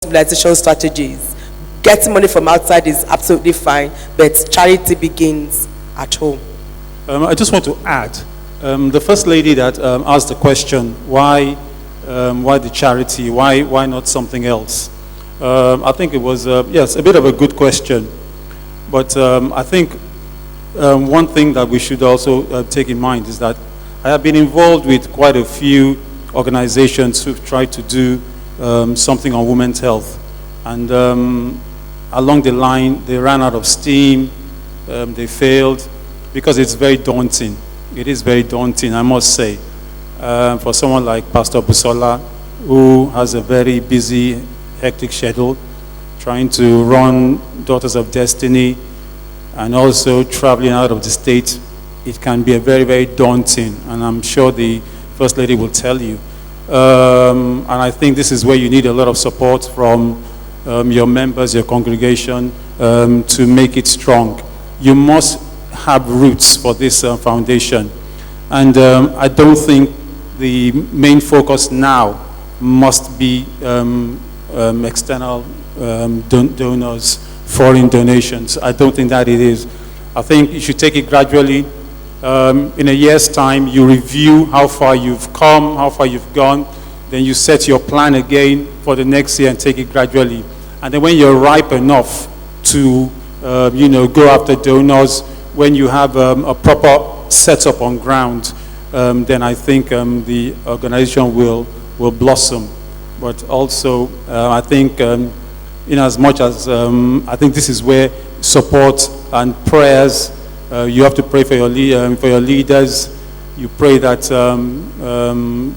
civilization strategies. Getting money from outside is absolutely fine, but charity begins at home. I just want to add, the First Lady that asked the question, why the charity, why not something else? I think it was, yes, a bit of a good question. But I think one thing that we should also take in mind is that I have been involved with quite a few organizations who've tried to do something on women's health. And along the line, they ran out of steam, they failed, because it's very daunting. It is very daunting, I must say. For someone like Pastor Busola, who has a very busy, hectic schedule, trying to run Daughters of Destiny, and also traveling out of the state, it can be a very, very daunting, and I'm sure the First Lady will tell you. And I think this is where you need a lot of support from your members, your congregation, to make it strong. You must have roots for this foundation. And I don't think the main focus now must be external donors, foreign donations. I don't think that it is. I think you should take it gradually. In a year's time, you review how far you've come, how far you've gone, then you set your plan again for the next year and take it gradually. And then when you're ripe enough to go after donors, when you have a proper setup on ground, then I think the organization will blossom. But also, I think in as much as I think this is where support and prayers, you have to pray for your leaders. You pray that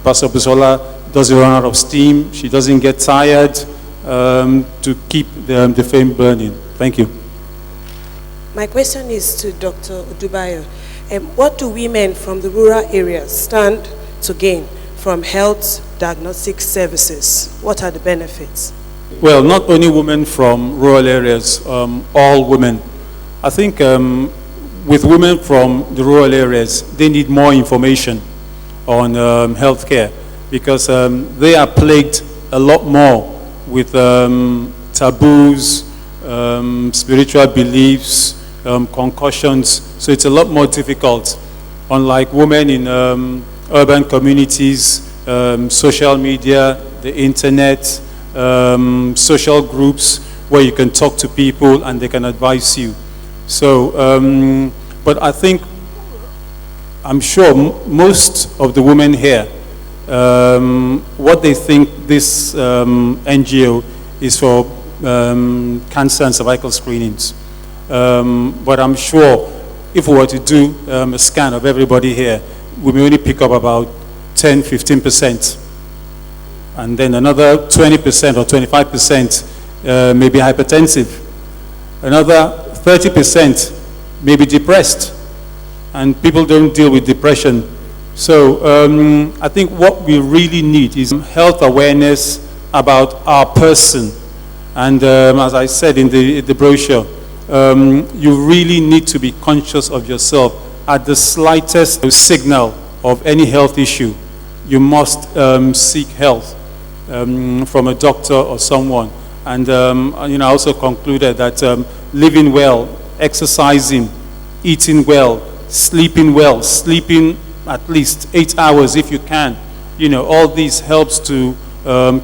Pastor Busola doesn't run out of steam, she doesn't get tired, to keep the flame burning. Thank you. My question is to Dr. Odubayo. What do women from the rural areas stand to gain from health diagnostic services? What are the benefits? Well, not only women from rural areas, all women. I think with women from the rural areas, they need more information on healthcare, because they are plagued a lot more with taboos, spiritual beliefs, concussions. So it's a lot more difficult. Unlike women in urban communities, social media, the internet, social groups where you can talk to people and they can advise you. So, but I think, I'm sure most of the women here, what they think this NGO is for cancer and cervical screenings. But I'm sure if we were to do a scan of everybody here, we may only pick up about 10–15%. And then another 20% or 25% may be hypertensive. Another 30% may be depressed. And people don't deal with depression. So I think what we really need is health awareness about our person. And as I said in the brochure, you really need to be conscious of yourself. At the slightest signal of any health issue, you must seek help from a doctor or someone. And I also concluded that living well, exercising, eating well, sleeping at least 8 hours if you can, all these helps to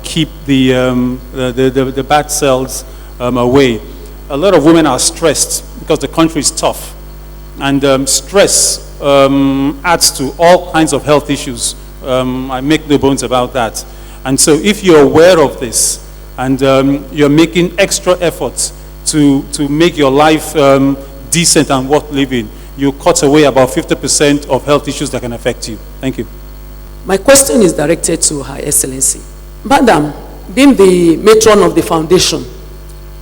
keep the bad cells away. A lot of women are stressed because the country is tough, and stress adds to all kinds of health issues. I make no bones about that. And so if you're aware of this and you're making extra efforts to make your life decent and worth living, you cut away about 50% of health issues that can affect you. Thank you. My question is directed to Her Excellency. Madam, being the matron of the foundation,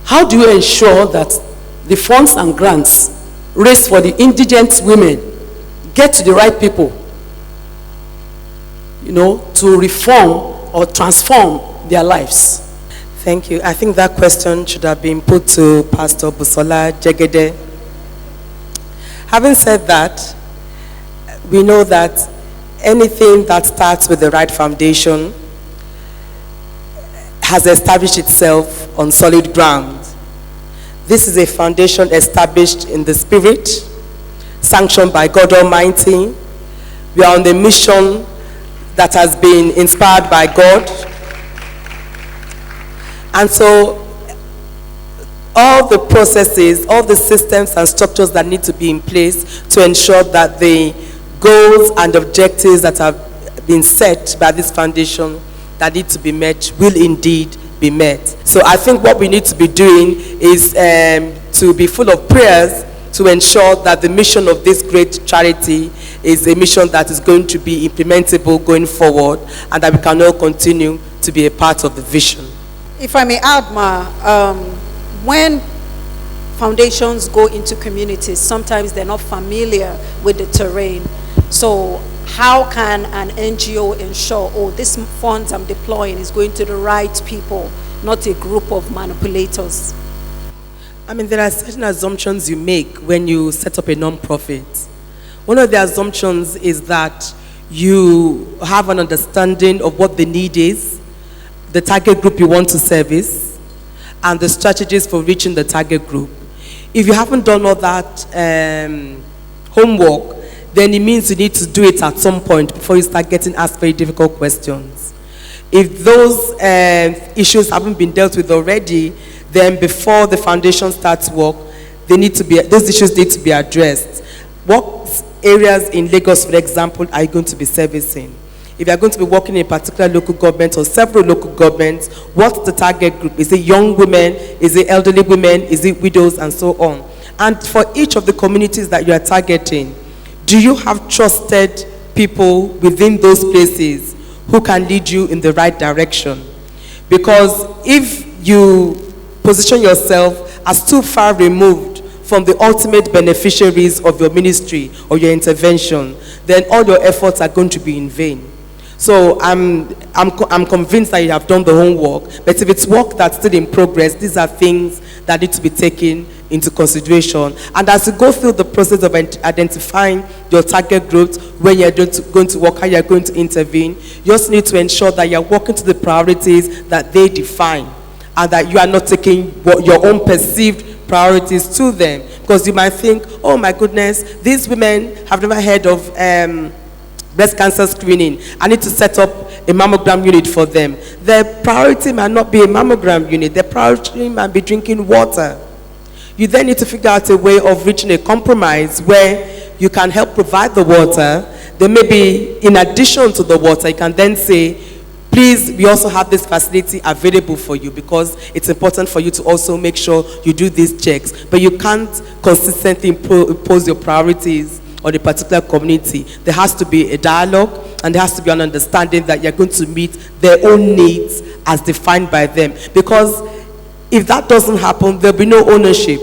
how do you ensure that the funds and grants raised for the indigent women get to the right people, to reform or transform their lives? Thank you. I think that question should have been put to Pastor Pst Jegede. Having said that, we know that anything that starts with the right foundation has established itself on solid ground. This is a foundation established in the Spirit, sanctioned by God Almighty. We are on the mission that has been inspired by God. And so all the processes, all the systems and structures that need to be in place to ensure that the goals and objectives that have been set by this foundation that need to be met will indeed be met. So I think what we need to be doing is to be full of prayers to ensure that the mission of this great charity is a mission that is going to be implementable going forward, and that we can all continue to be a part of the vision. If I may add, when foundations go into communities, sometimes they're not familiar with the terrain. So how can an NGO ensure, oh, this funds I'm deploying is going to the right people, not a group of manipulators? I mean, there are certain assumptions you make when you set up a non-profit. One of the assumptions is that you have an understanding of what the need is, the target group you want to service, and the strategies for reaching the target group. If you haven't done all that homework, then it means you need to do it at some point before you start getting asked very difficult questions. If those issues haven't been dealt with already, then before the foundation starts work, those issues need to be addressed. What areas in Lagos, for example, are you going to be servicing? If you are going to be working in a particular local government or several local governments, what's the target group? Is it young women? Is it elderly women? Is it widows? And so on. And for each of the communities that you are targeting, do you have trusted people within those places who can lead you in the right direction? Because if you position yourself as too far removed from the ultimate beneficiaries of your ministry or your intervention, then all your efforts are going to be in vain. So I'm convinced that you have done the homework, but if it's work that's still in progress, these are things that need to be taken into consideration. And as you go through the process of identifying your target groups, when you're going to work, how you're going to intervene, you also need to ensure that you're working to the priorities that they define, and that you are not taking your own perceived priorities to them. Because you might think, oh my goodness, these women have never heard of breast cancer screening. I need to set up a mammogram unit for them. Their priority might not be a mammogram unit. Their priority might be drinking water. You then need to figure out a way of reaching a compromise where you can help provide the water. Then maybe in addition to the water, you can then say, please, we also have this facility available for you, because it's important for you to also make sure you do these checks. But you can't consistently impose your priorities on a particular community. There has to be a dialogue, and there has to be an understanding that you're going to meet their own needs as defined by them. Because if that doesn't happen, there'll be no ownership.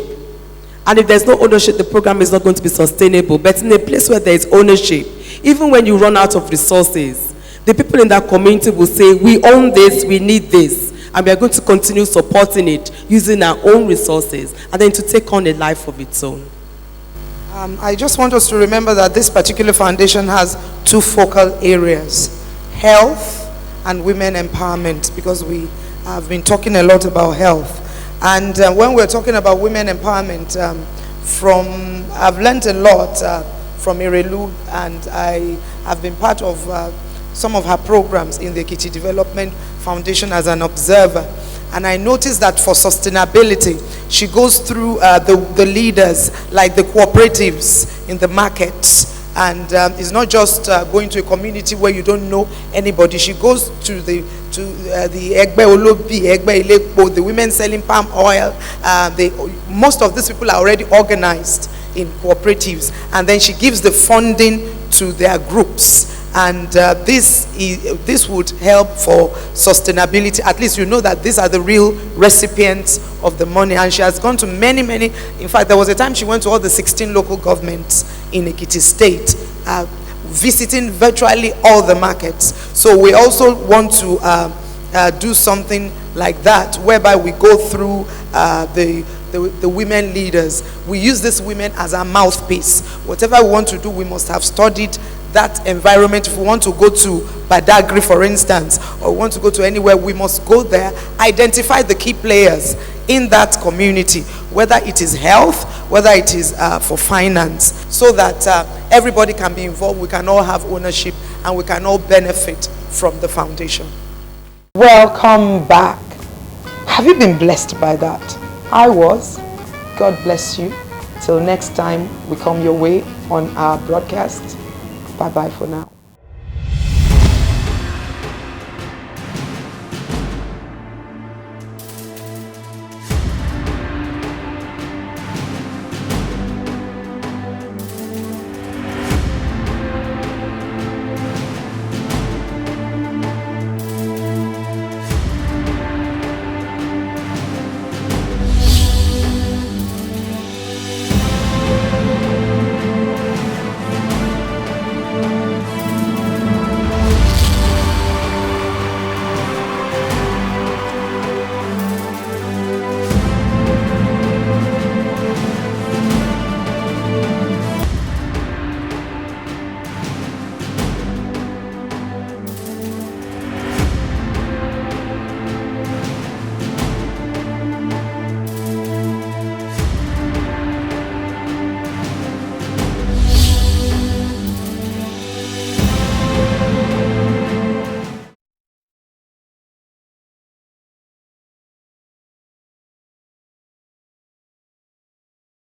And if there's no ownership, the program is not going to be sustainable. But in a place where there is ownership, even when you run out of resources, the people in that community will say, we own this, we need this, and we are going to continue supporting it using our own resources, and then to take on a life of its own. I just want us to remember that this particular foundation has two focal areas: health and women empowerment, because we have been talking a lot about health. And when we're talking about women empowerment, I've learned a lot from Irelu, and I have been part of some of her programs in the Ekiti Development Foundation as an observer. And I noticed that for sustainability, she goes through the leaders, like the cooperatives in the markets. And it's not just going to a community where you don't know anybody. She goes to the Egbe Olobi, Egbe Ilekpo, the women selling palm oil. Most of these people are already organized in cooperatives. And then she gives the funding to their groups. And this would help for sustainability. At least you know that these are the real recipients of the money. And she has gone to many. In fact, there was a time she went to all the 16 local governments in Ekiti State, visiting virtually all the markets. So we also want to do something like that, whereby we go through the women leaders. We use these women as our mouthpiece. Whatever we want to do, we must have studied that environment, if we want to go to Badagry, for instance, or want to go to anywhere, we must go there, identify the key players in that community, whether it is health, whether it is for finance, so that everybody can be involved, we can all have ownership, and we can all benefit from the foundation. Welcome back. Have you been blessed by that? I was. God bless you. Till next time we come your way on our broadcast. Bye-bye for now.